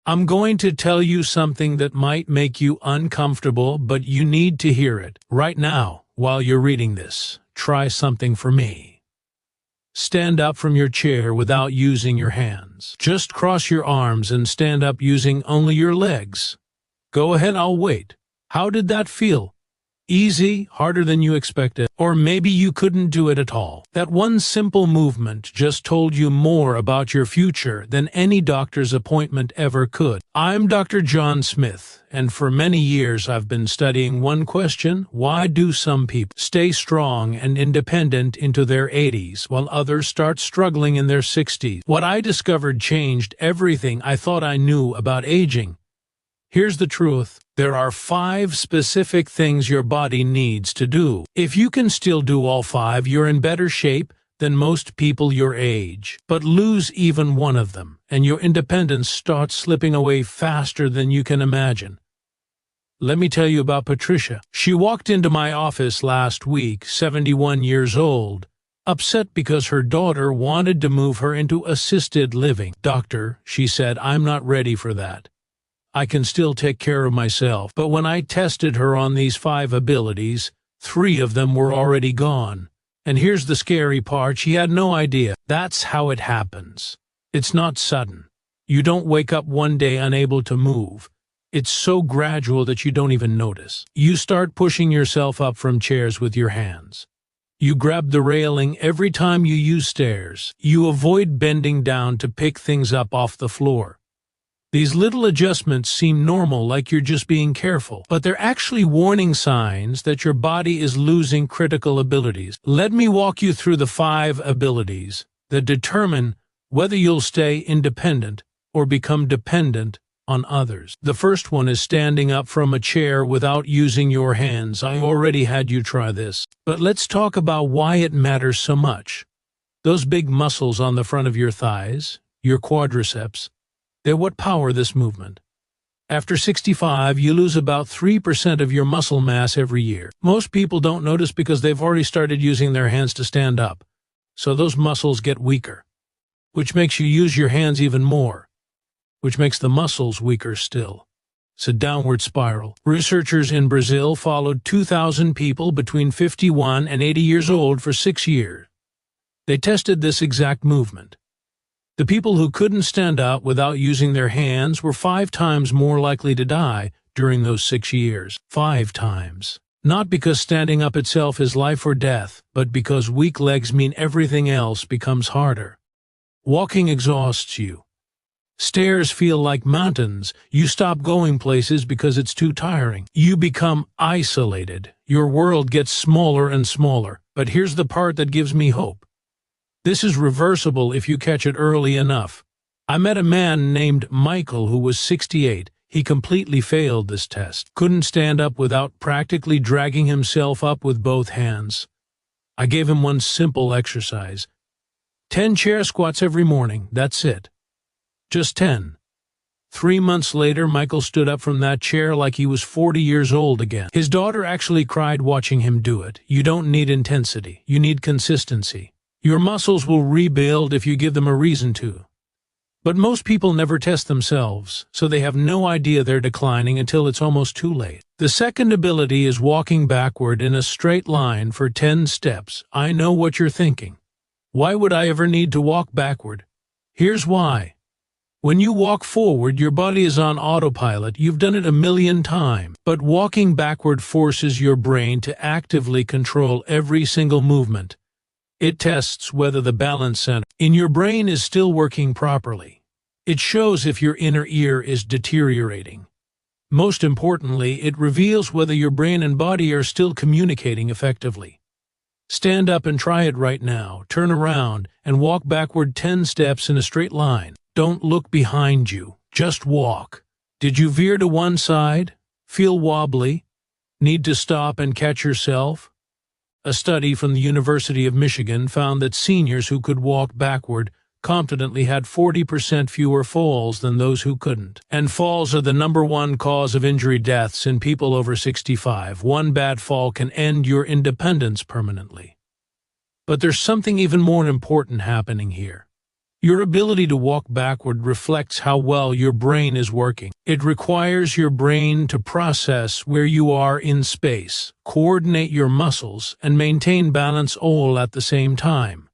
I'm going to tell you something that might make you uncomfortable, but you need to hear it. Right now, while you're reading this, try something for me. Stand up from your chair without using your hands. Just cross your arms and stand up using only your legs. Go ahead, I'll wait. How did that feel? Easy, harder than you expected, or maybe you couldn't do it at all. That one simple movement just told you more about your future than any doctor's appointment ever could. I'm Dr. John Smith, and for many years I've been studying one question: why do some people stay strong and independent into their 80s while others start struggling in their 60s? What I discovered changed everything I thought I knew about aging. Here's the truth. There are 5 specific things your body needs to do. If you can still do all 5, you're in better shape than most people your age. But lose even one of them, and your independence starts slipping away faster than you can imagine. Let me tell you about Patricia. She walked into my office last week, 71 years old, upset because her daughter wanted to move her into assisted living. "Doctor," she said, "I'm not ready for that. I can still take care of myself." But when I tested her on these 5 abilities, 3 of them were already gone. And here's the scary part: she had no idea. That's how it happens. It's not sudden. You don't wake up one day unable to move. It's so gradual that you don't even notice. You start pushing yourself up from chairs with your hands. You grab the railing every time you use stairs. You avoid bending down to pick things up off the floor. These little adjustments seem normal, like you're just being careful, but they're actually warning signs that your body is losing critical abilities. Let me walk you through the 5 abilities that determine whether you'll stay independent or become dependent on others. The first one is standing up from a chair without using your hands. I already had you try this, but let's talk about why it matters so much. Those big muscles on the front of your thighs, your quadriceps, they're what power this movement. After 65, you lose about 3% of your muscle mass every year. Most people don't notice because they've already started using their hands to stand up, so those muscles get weaker, which makes you use your hands even more, which makes the muscles weaker still. It's a downward spiral. Researchers in Brazil followed 2,000 people between 51 and 80 years old for 6 years. They tested this exact movement. The people who couldn't stand up without using their hands were 5 times more likely to die during those 6 years. 5 times. Not because standing up itself is life or death, but because weak legs mean everything else becomes harder. Walking exhausts you. Stairs feel like mountains. You stop going places because it's too tiring. You become isolated. Your world gets smaller and smaller. But here's the part that gives me hope. This is reversible if you catch it early enough. I met a man named Michael who was 68. He completely failed this test. Couldn't stand up without practically dragging himself up with both hands. I gave him one simple exercise. 10 chair squats every morning. That's it. Just 10. 3 months later, Michael stood up from that chair like he was 40 years old again. His daughter actually cried watching him do it. You don't need intensity. You need consistency. Your muscles will rebuild if you give them a reason to. But most people never test themselves, so they have no idea they're declining until it's almost too late. The second ability is walking backward in a straight line for 10 steps. I know what you're thinking. Why would I ever need to walk backward? Here's why. When you walk forward, your body is on autopilot. You've done it a million times. But walking backward forces your brain to actively control every single movement. It tests whether the balance center in your brain is still working properly. It shows if your inner ear is deteriorating. Most importantly, it reveals whether your brain and body are still communicating effectively. Stand up and try it right now. Turn around and walk backward 10 steps in a straight line. Don't look behind you. Just walk. Did you veer to one side? Feel wobbly? Need to stop and catch yourself? A study from the University of Michigan found that seniors who could walk backward confidently had 40% fewer falls than those who couldn't. And falls are the #1 cause of injury deaths in people over 65. One bad fall can end your independence permanently. But there's something even more important happening here. Your ability to walk backward reflects how well your brain is working. It requires your brain to process where you are in space, coordinate your muscles, and maintain balance all at the same time.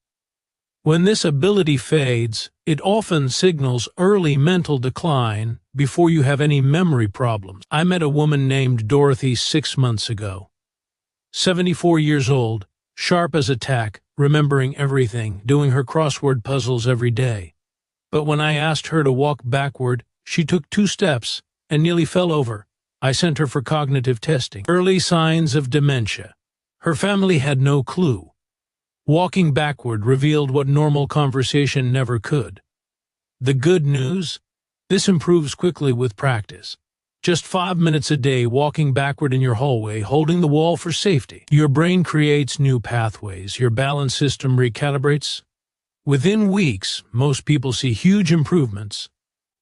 When this ability fades, it often signals early mental decline before you have any memory problems. I met a woman named Dorothy 6 months ago. 74 years old, sharp as a tack, remembering everything, doing her crossword puzzles every day. But when I asked her to walk backward, she took 2 steps and nearly fell over. I sent her for cognitive testing. Early signs of dementia. Her family had no clue. Walking backward revealed what normal conversation never could. The good news? This improves quickly with practice. Just 5 minutes a day walking backward in your hallway, holding the wall for safety. Your brain creates new pathways. Your balance system recalibrates. Within weeks, most people see huge improvements.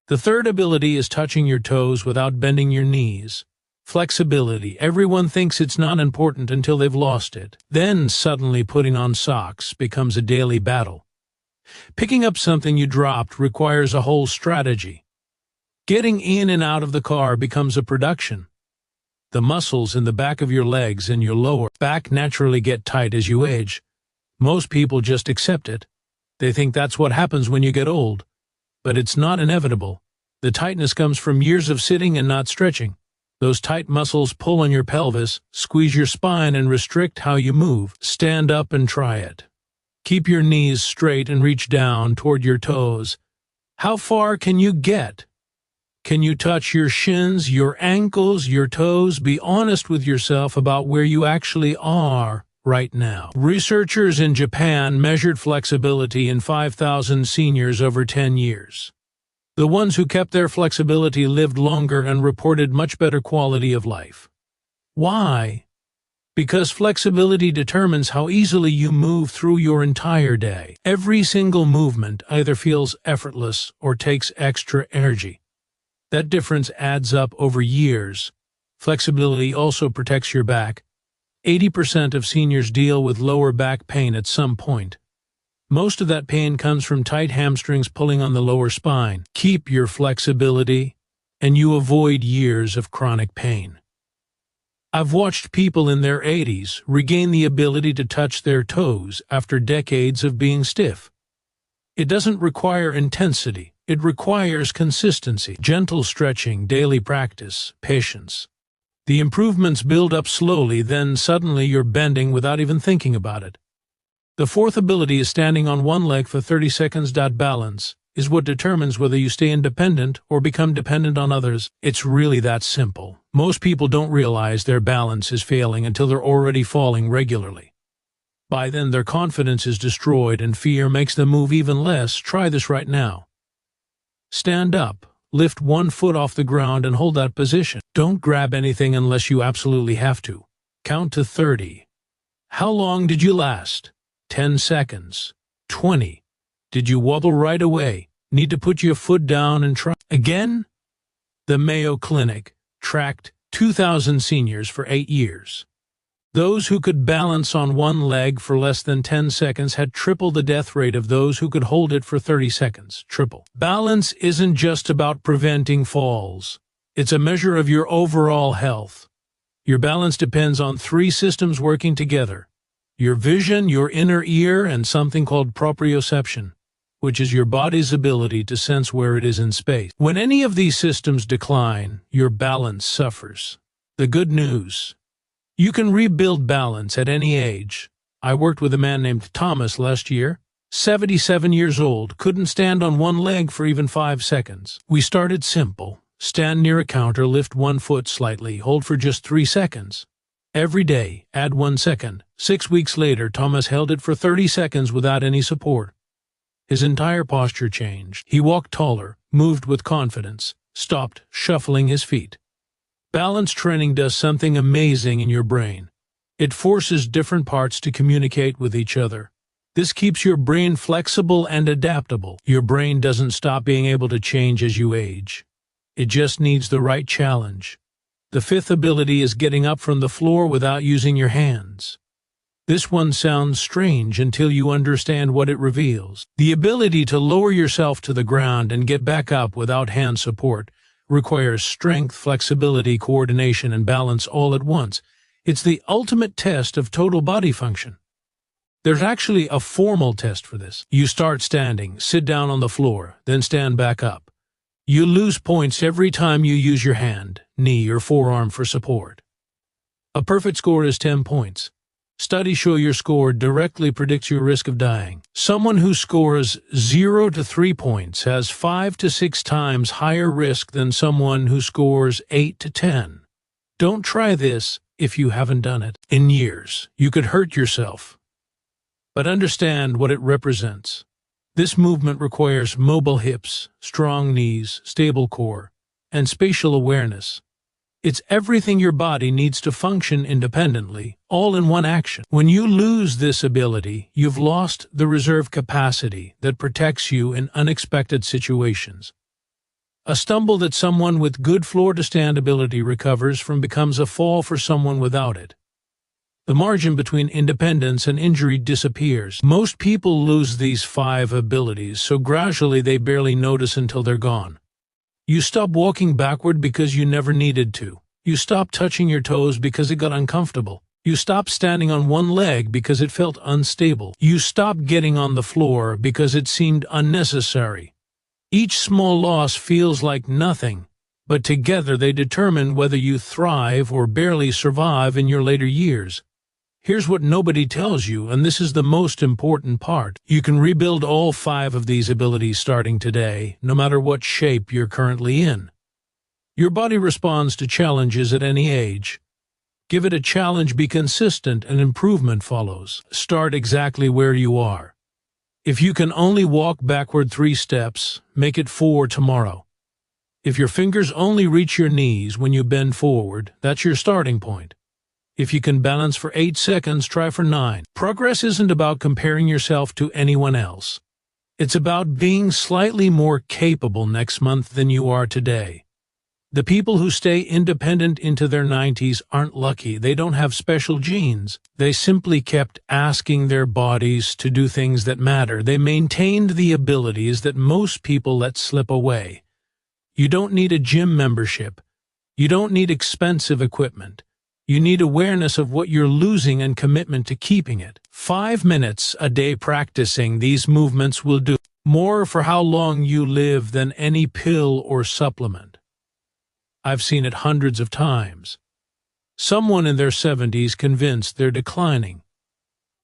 The third ability is touching your toes without bending your knees. Flexibility. Everyone thinks it's not important until they've lost it. Then suddenly putting on socks becomes a daily battle. Picking up something you dropped requires a whole strategy. Getting in and out of the car becomes a production. The muscles in the back of your legs and your lower back naturally get tight as you age. Most people just accept it. They think that's what happens when you get old. But it's not inevitable. The tightness comes from years of sitting and not stretching. Those tight muscles pull on your pelvis, squeeze your spine, and restrict how you move. Stand up and try it. Keep your knees straight and reach down toward your toes. How far can you get? Can you touch your shins, your ankles, your toes? Be honest with yourself about where you actually are right now. Researchers in Japan measured flexibility in 5,000 seniors over 10 years. The ones who kept their flexibility lived longer and reported much better quality of life. Why? Because flexibility determines how easily you move through your entire day. Every single movement either feels effortless or takes extra energy. That difference adds up over years. Flexibility also protects your back. 80% of seniors deal with lower back pain at some point. Most of that pain comes from tight hamstrings pulling on the lower spine. Keep your flexibility, and you avoid years of chronic pain. I've watched people in their 80s regain the ability to touch their toes after decades of being stiff. It doesn't require intensity. It requires consistency, gentle stretching, daily practice, patience. The improvements build up slowly, then suddenly you're bending without even thinking about it. The fourth ability is standing on one leg for 30 seconds. Balance is what determines whether you stay independent or become dependent on others. It's really that simple. Most people don't realize their balance is failing until they're already falling regularly. By then, their confidence is destroyed and fear makes them move even less. Try this right now. Stand up, lift one foot off the ground and hold that position. Don't grab anything unless you absolutely have to. Count to 30. How long did you last? 10 seconds. 20. Did you wobble right away? Need to put your foot down and try again? The Mayo Clinic tracked 2,000 seniors for 8 years. Those who could balance on one leg for less than 10 seconds had triple the death rate of those who could hold it for 30 seconds. Triple. Balance isn't just about preventing falls. It's a measure of your overall health. Your balance depends on 3 systems working together: your vision, your inner ear, and something called proprioception, which is your body's ability to sense where it is in space. When any of these systems decline, your balance suffers. The good news: you can rebuild balance at any age. I worked with a man named Thomas last year, 77 years old, couldn't stand on one leg for even 5 seconds. We started simple. Stand near a counter, lift one foot slightly, hold for just 3 seconds. Every day, add 1 second. 6 weeks later, Thomas held it for 30 seconds without any support. His entire posture changed. He walked taller, moved with confidence, stopped shuffling his feet. Balance training does something amazing in your brain. It forces different parts to communicate with each other. This keeps your brain flexible and adaptable. Your brain doesn't stop being able to change as you age. It just needs the right challenge. The fifth ability is getting up from the floor without using your hands. This one sounds strange until you understand what it reveals. The ability to lower yourself to the ground and get back up without hand support requires strength, flexibility, coordination, and balance all at once. It's the ultimate test of total body function. There's actually a formal test for this. You start standing, sit down on the floor, then stand back up. You lose points every time you use your hand, knee, or forearm for support. A perfect score is 10 points. Studies show your score directly predicts your risk of dying. Someone who scores 0 to 3 points has 5 to 6 times higher risk than someone who scores 8 to 10. Don't try this if you haven't done it in years. You could hurt yourself. But understand what it represents. This movement requires mobile hips, strong knees, stable core, and spatial awareness. It's everything your body needs to function independently, all in one action. When you lose this ability, you've lost the reserve capacity that protects you in unexpected situations. A stumble that someone with good floor-to-stand ability recovers from becomes a fall for someone without it. The margin between independence and injury disappears. Most people lose these 5 abilities, so gradually they barely notice until they're gone. You stop walking backward because you never needed to. You stop touching your toes because it got uncomfortable. You stop standing on one leg because it felt unstable. You stop getting on the floor because it seemed unnecessary. Each small loss feels like nothing, but together they determine whether you thrive or barely survive in your later years. Here's what nobody tells you, and this is the most important part. You can rebuild all 5 of these abilities starting today, no matter what shape you're currently in. Your body responds to challenges at any age. Give it a challenge, be consistent, and improvement follows. Start exactly where you are. If you can only walk backward 3 steps, make it 4 tomorrow. If your fingers only reach your knees when you bend forward, that's your starting point. If you can balance for 8 seconds, try for 9. Progress isn't about comparing yourself to anyone else. It's about being slightly more capable next month than you are today. The people who stay independent into their 90s aren't lucky. They don't have special genes. They simply kept asking their bodies to do things that matter. They maintained the abilities that most people let slip away. You don't need a gym membership. You don't need expensive equipment. You need awareness of what you're losing and commitment to keeping it. 5 minutes a day practicing these movements will do more for how long you live than any pill or supplement. I've seen it hundreds of times. Someone in their 70s convinced they're declining.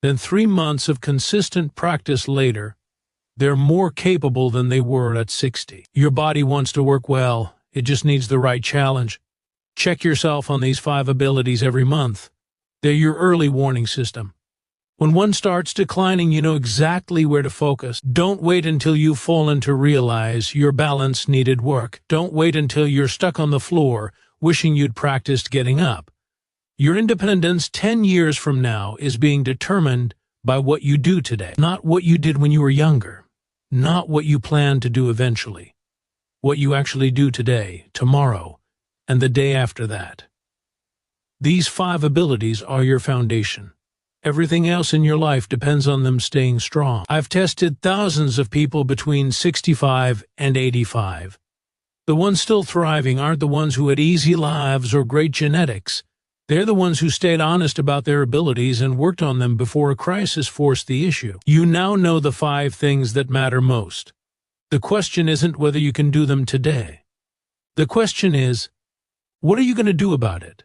Then 3 months of consistent practice later, they're more capable than they were at 60. Your body wants to work well. It just needs the right challenge. Check yourself on these 5 abilities every month. They're your early warning system. When one starts declining, you know exactly where to focus. Don't wait until you've fallen to realize your balance needed work. Don't wait until you're stuck on the floor, wishing you'd practiced getting up. Your independence 10 years from now is being determined by what you do today, not what you did when you were younger, not what you plan to do eventually, what you actually do today, tomorrow, and the day after that. These 5 abilities are your foundation. Everything else in your life depends on them staying strong. I've tested thousands of people between 65 and 85. The ones still thriving aren't the ones who had easy lives or great genetics. They're the ones who stayed honest about their abilities and worked on them before a crisis forced the issue. You now know the 5 things that matter most. The question isn't whether you can do them today. The question is, what are you going to do about it?